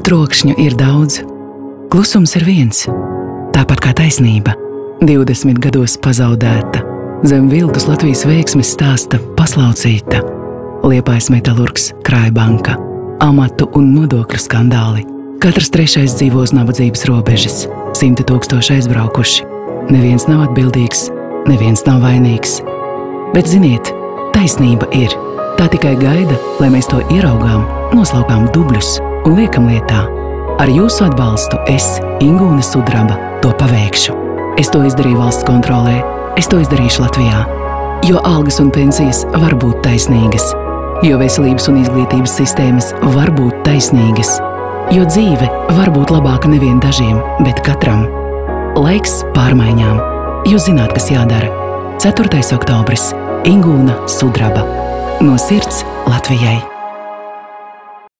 Trokšņu ir daudz, klusums ir viens, tāpat kā taisnība, 20 gados pazaudēta, zem viltus Latvijas veiksmes stāsta paslaucīta, Liepājas metalurgs, Krājbanka, amatu un nodokļu skandāli. Katrs trešais dzīvo uz nabadzības robežas, 100 000 aizbraukuši. Neviens nav atbildīgs, neviens nav vainīgs. Bet ziniet, taisnība ir. Tā tikai gaida, lai mēs to ieraugām, noslaukām dubļus un liekam lietā. Ar jūsu atbalstu es, Ingūna Sudraba, to paveikšu. Es to izdarīju valsts kontrolē, es to izdarīšu Latvijā. Jo algas un pensijas var būt taisnīgas, jo veselības un izglītības sistēmas var būt taisnīgas, jo dzīve var būt labāka nevien dažiem, bet katram. Laiks pārmaiņām. Jūs zināt, kas jādara. 4. oktobris. Ingūna Sudraba. No sirds Latvijai.